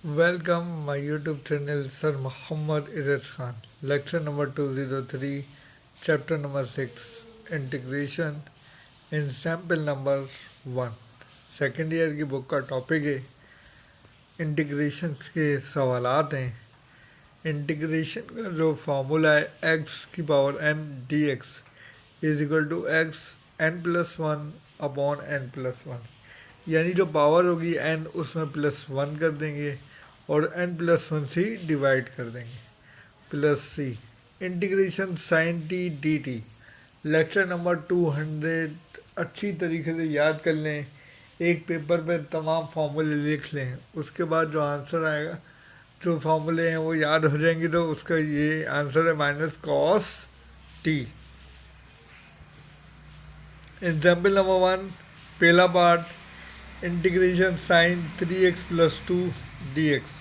Welcome my YouTube channel Sir Muhammad Izzat Khan. Lecture number 203, chapter number 6, integration in sample number 1. Second year की book का topic है integration के सवालात हैं। Integration का जो फार्मूला है एक्स की power N D X is equal to X N plus one upon N plus one, यानी जो पावर होगी एन उसमें प्लस वन कर देंगे और एन प्लस वन से डिवाइड कर देंगे plus c integration sine t D t. Lecture number 200 अच्छी तरीके से याद कर लें, एक पेपर पे तमाम फार्मूले लिख लें, उसके बाद जो आंसर आएगा जो फार्मूले हैं वो याद हो जाएंगे तो उसका ये आंसर है minus cos T. Example number 1, पहला part integration sine 3x plus two D X.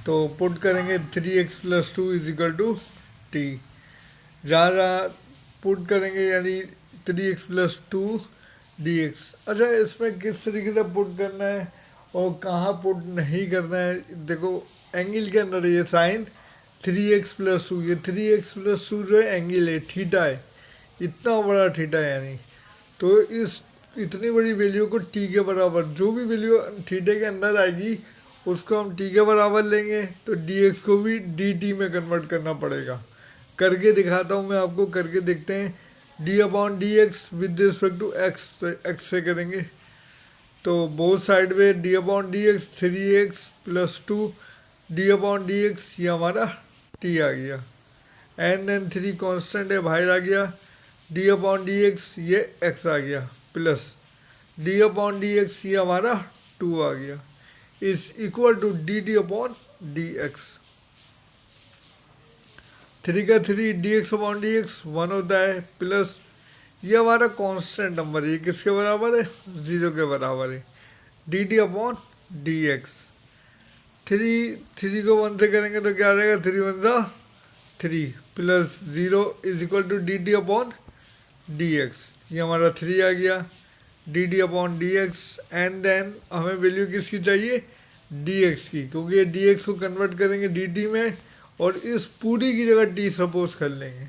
तो पुट करेंगे 3x plus two is equal to T, जहाँ जहाँ पुट करेंगे यानी 3x plus two D x. अच्छा, इसमें किस तरीके से पुट करना है और कहाँ पुट नहीं करना है, देखो एंगल के अंदर ये साइन 3x प्लस टू, ये 3x प्लस टू जो है एंगल है, थीटा है, इतना बड़ा थीटा है, यानी तो इस इतनी बड़ी वैल्यू को टी के बराबर जो भी वैल्यू थीटे के अंदर आएगी उसको हम टी के बराबर लेंगे, तो डी एक्स को भी डी टी में कन्वर्ट करना पड़ेगा। करके दिखाता हूँ मैं आपको, करके देखते हैं। D upon D X with respect to X, तो एक्स से करेंगे तो बोथ साइड में D upon D X 3x plus two D upon D x, ये हमारा टी आ गया, एन एन थ्री कॉन्स्टेंट है बाहर आ गया, डी अपॉन डी एक्स ये एक्स आ गया plus d upon D x ये हमारा टू आ गया, is equal to D T upon D x. Three का three d x upon D x one होता है प्लस ये हमारा कांस्टेंट नंबर है, ये किसके बराबर है, ज़ीरो के बराबर है, D T upon D x. Three को वन से करेंगे तो क्या आ जाएगा, थ्री वन सा three plus zero is equal to D T upon D x, ये हमारा थ्री आ गया, D T upon D X. And then हमें वैल्यू किसकी चाहिए, डी एक्स की, क्योंकि ये डी एक्स को कन्वर्ट करेंगे डी टी में और इस पूरी की जगह टी सपोज कर लेंगे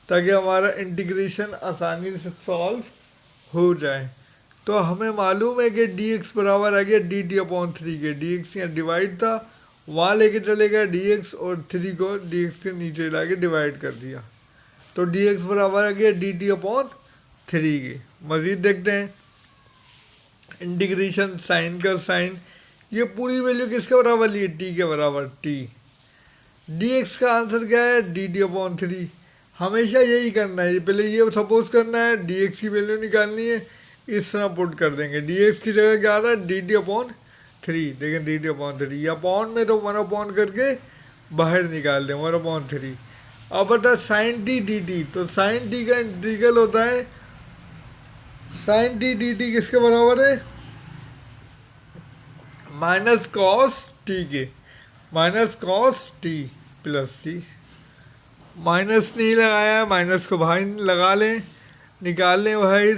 ताकि हमारा इंटीग्रेशन आसानी से सॉल्व हो जाए। तो हमें मालूम है कि डी एक्स बराबर आ गया डी टी अपॉन थ्री के, डी एक्स यहाँ डिवाइड था वहाँ लेके चले गया डी एक्स और थ्री को डी एक्स के नीचे ला के डिवाइड कर दिया, तो डी एक्स बराबर आ गया डी टी अपॉन थ्री के। मज़ीद देखते हैं इंटीग्रेशन साइन का साइन, ये पूरी वैल्यू किसके बराबर ली है, टी के बराबर, टी। डी एक्स का आंसर क्या है, डी टी अपॉन थ्री। हमेशा यही करना है, पहले ये सपोज करना है, डी एक्स की वैल्यू निकालनी है, इस तरह पुट कर देंगे, डी एक्स की जगह क्या आ रहा है, डी टी अपॉन थ्री। देखें D T upon three, upon में तो वन अपॉन करके बाहर निकाल दें, वन अपॉन थ्री। अब बता साइन टी डी टी, तो साइन टी का इंटीग्रल होता है, साइन टी डी टी किसके बराबर है, माइनस कॉस टी के, minus cos T plus T. Minus नहीं लगाया, माइनस को बाहर लगा लें, निकाल लें बाहर,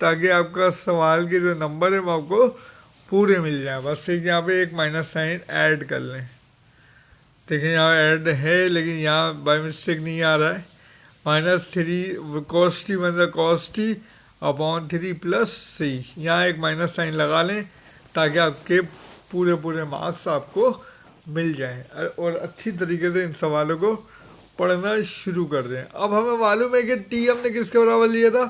ताकि आपका सवाल के जो नंबर है वो आपको पूरे मिल जाए। बस एक यहाँ पे एक माइनस साइन ऐड कर लें, देखिए यहाँ ऐड है लेकिन यहाँ बाई मिस्टेक नहीं आ रहा है। माइनस थ्री कॉस टी मतलब cos t upon three plus c, यहाँ एक माइनस साइन लगा लें ताकि आपके पूरे पूरे मार्क्स आपको मिल जाएं और अच्छी तरीके से इन सवालों को पढ़ना शुरू कर दें। अब हमें मालूम है कि टी हमने किसके बराबर लिया था,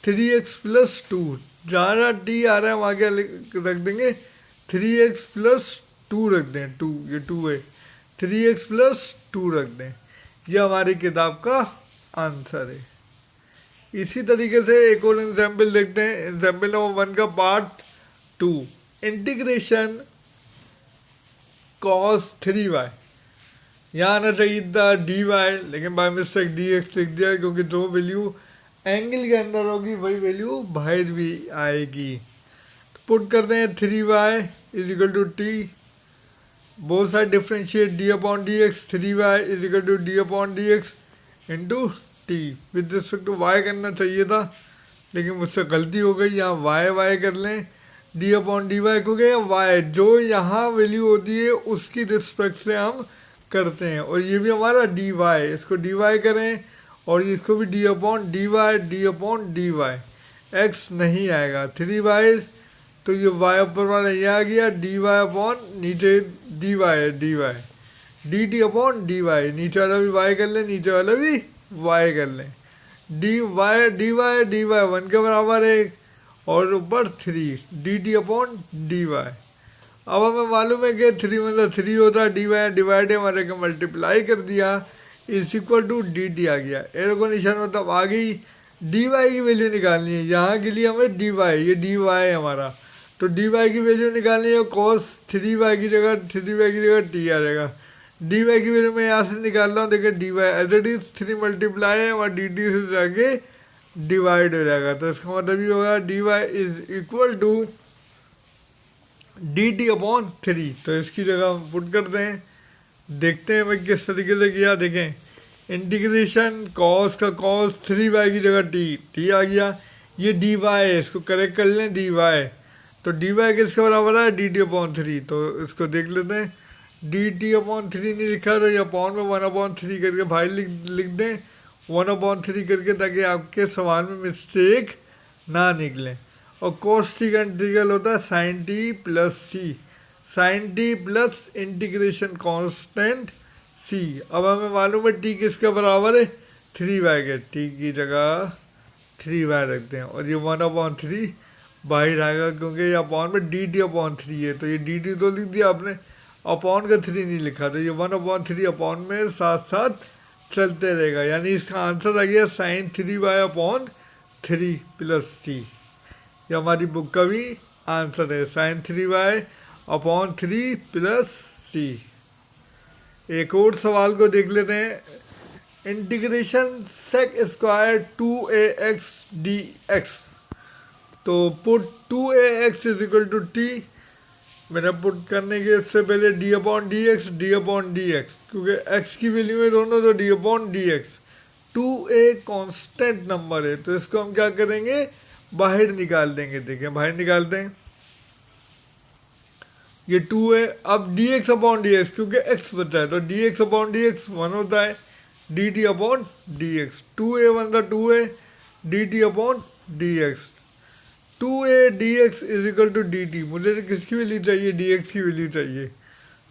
3x प्लस टू, जहाँ टी आ रहा है वहाँ क्या रख देंगे, 3x प्लस टू रख दें, टू ये टू है, 3x प्लस टू रख दें, यह हमारी किताब का आंसर है। इसी तरीके से एक और एग्जाम्पल देखते हैं, एग्जाम्पल नंबर 1 का पार्ट 2, इंटीग्रेशन कॉस 3y, यहाँ आना चाहिए था डी वाई, लेकिन बाय मिस्टेक डी एक्स लिख दिया, क्योंकि जो वैल्यू एंगल के अंदर होगी वही वैल्यू बाहर भी आएगी। तो पुट करते हैं 3y is equal to T, both side differentiate D upon D X, 3y is equal to D upon D X into T. With respect to Y करना चाहिए था लेकिन मुझसे गलती हो गई, यहाँ वाई वाई कर लें, डी अपॉन डी वाई, क्योंकि वाई जो यहाँ वैल्यू होती है उसकी रिस्पेक्ट से हम करते हैं। और ये भी हमारा डी वाई, इसको डी वाई करें और इसको भी D upon D Y, D upon D Y. X नहीं आएगा, 3y तो ये y ऊपर वाला ये आ गया, डी वाई अपॉन नीचे डी वाई है, D Y D T upon D Y, नीचे वाला भी y कर लें, नीचे वाला भी y कर लें, डी वाई 1 के बराबर है और ऊपर 3 D T upon D Y. अब हमें मालूम है कि 3 मतलब 3 होता है, डी वाई डिवाइड हमारे को मल्टीप्लाई कर दिया, is equal to D t आ गया। एरो को निशान मतलब आ गई, डी वाई की वैल्यू निकालनी है, यहाँ के लिए हमें डी वाई, ये डी वाई है हमारा, तो डी वाई की वैल्यू निकालनी है, कॉस 3y की जगह टी आ जाएगा। डी वाई की वैल्यू मैं यहाँ से निकाल रहा हूँ, देखिए D Y as it is 3 multiply है और डी टी से जाके डिवाइड हो जाएगा, तो इसका मतलब ये होगा D Y is equal to D T upon 3। तो इसकी जगह हम पुट करते हैं, देखते हैं भाई किस तरीके से किया। देखें इंटीग्रेशन कॉस का कॉस 3y की जगह टी आ गया, ये डी वाई है, इसको करेक्ट कर लें डी वाई, तो डी वाई किसके बराबर है, डी टी अपॉन 3। तो इसको देख लेते हैं, डी टी अपॉन 3 नहीं लिखा तो ये अपॉन में 1/3 करके भाई लिख दें 1/3 करके, ताकि आपके सवाल में मिस्टेक ना निकले। और कोस टी का इंटीग्रल होता है sine t plus c, sine t plus integration constant c. अब हमें मालूम है टी किसके बराबर है, 3y के, टी की जगह 3y रखते हैं और ये 1/3 बाहर आएगा, क्योंकि ये अपॉन में डी टी अपॉन 3 है, तो ये डी टी तो लिख दिया आपने, अपॉन का 3 नहीं लिखा, तो ये 1/3 अपॉन में साथ साथ चलते रहेगा, यानी इसका आंसर आ गया साइन 3y अपॉन 3 प्लस सी। ये हमारी बुक का भी आंसर है, साइन 3y अपॉन 3 प्लस सी। एक और सवाल को देख लेते हैं, integration sec square 2ax dx, तो put 2ax is equal to T, मैंने पुट करने के इससे पहले डी अपॉन डी एक्स, क्योंकि x की वैल्यू है दोनों, तो डी upon D x, 2a constant number है, तो इसको हम क्या करेंगे, बाहर निकाल देंगे। देखें बाहर निकालते हैं, ये 2 है, अब D x upon D X, क्योंकि x बचा है तो D x upon D X 1 होता है, D T upon D x, 2a बनता 2a D T upon D x, 2a dx is equal to D T. मुझे किसकी वैल्यू चाहिए, dx की वैल्यू चाहिए,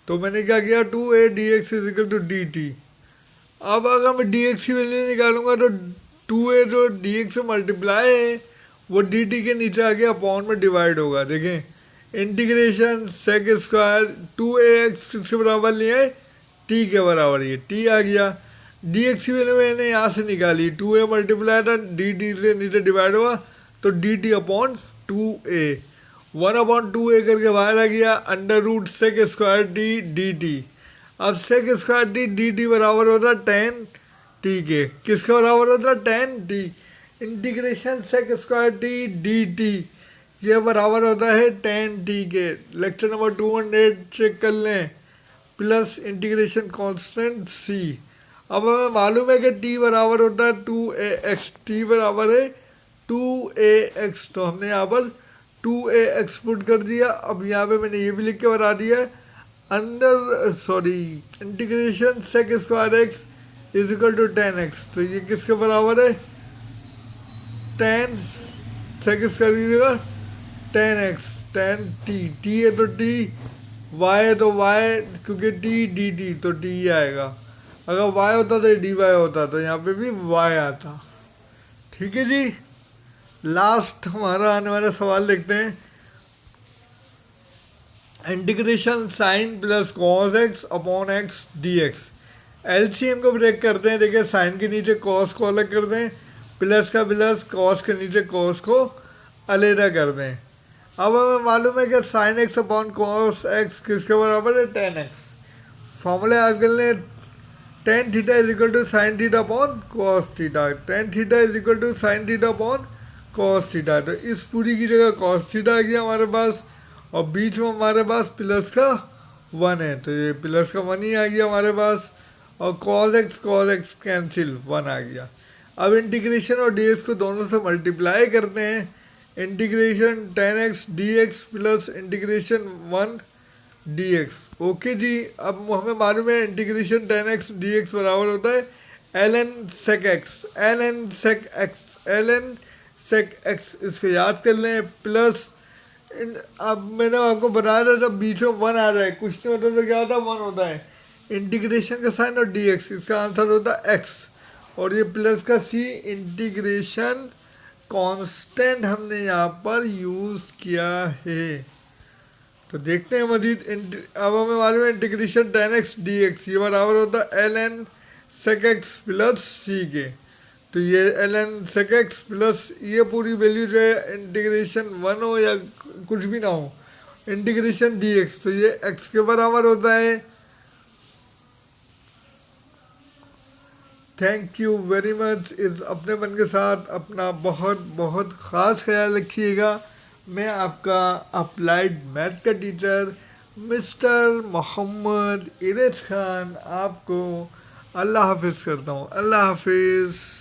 तो मैंने क्या किया 2a dx is equal to D T. अब अगर मैं dx की वैल्यू निकालूंगा तो 2a जो dx से मल्टीप्लाई है वो dt के नीचे आके अपॉन में डिवाइड होगा। देखें इंटीग्रेशन सेक स्क्वायर 2ax किसके बराबर लिया है, t के बराबर, ये t आ गया, dx की वैल्यू मैंने यहाँ से निकाली, 2a मल्टीप्लाई था dt से नीचे डिवाइड हुआ, तो D T upon 2a, 1/2a करके बाहर आ गया, under root sec square T D T. अब sec square T D t बराबर होता है 10t के, किसके बराबर होता है 10t, integration sec square T D T ये बराबर होता है 10t के। लेक्चर नंबर 200 चेक कर लें, प्लस इंटीग्रेशन कांस्टेंट c। अब हमें मालूम है कि t बराबर होता है 2ax, t बराबर है 2ax, तो हमने यहाँ पर 2ax पुट कर दिया। अब यहाँ पे मैंने ये भी लिख के बता दिया है, integration sec square X is equal to 10x, तो ये किसके बराबर है 10 sec square 10x 10t, t है तो t, y है तो y, क्योंकि t dt तो t ही आएगा, अगर y होता तो dy होता, तो यहाँ पे भी y आता। ठीक है जी, लास्ट हमारा आने वाला सवाल देखते हैं, integration sine plus cos X upon X D X. LCM को ब्रेक करते हैं, देखिए साइन के नीचे कॉस को अलग कर दें, प्लस का प्लस, कॉस के नीचे कॉस को अलग कर दें। अब हमें मालूम है कि sine X upon cos X किसके बराबर है 10x। फॉर्मूले याद कर लें, tan theta is equal to sine theta upon cos theta, tan theta is equal to sine theta upon cos theta. तो इस पूरी की जगह कॉस थीटा आ गया हमारे पास, और बीच में हमारे पास प्लस का 1 है, तो ये प्लस का 1 ही आ गया हमारे पास, और कॉस एक्स कैंसिल 1 आ गया। अब इंटीग्रेशन और डी एक्स को दोनों से मल्टीप्लाई करते हैं, integration 10x dx plus integration 1 dx। Okay जी, अब हमें मालूम है इंटीग्रेशन 10x dx बराबर होता है ln sec x, ln sec x, ln sec x, इसको याद कर लें। प्लस अब मैंने आपको बताया था जब बीच में वन आ रहा है, कुछ नहीं होता तो क्या होता है, वन होता है। इंटीग्रेशन का साइन और dx, इसका आंसर होता है x। और ये प्लस का c, इंटीग्रेशन कांस्टेंट हमने यहाँ पर यूज़ किया है। तो देखते हैं मजीद। अब हमें मालूम है इंटीग्रेशन 10x dx ये बराबर होता है ln sec x plus c के। तो ये ln sec x प्लस ये पूरी वैल्यू जो है इंटीग्रेशन 1 हो या कुछ भी ना हो, इंटीग्रेशन dx, तो ये x के बराबर होता है। Thank you very much. इस अपनेपन के साथ अपना बहुत बहुत ख़ास ख्याल रखिएगा। मैं आपका अप्लाइड मैथ का टीचर मिस्टर मोहम्मद इरेज खान आपको अल्लाह हाफिज़ करता हूँ। अल्लाह हाफिज़।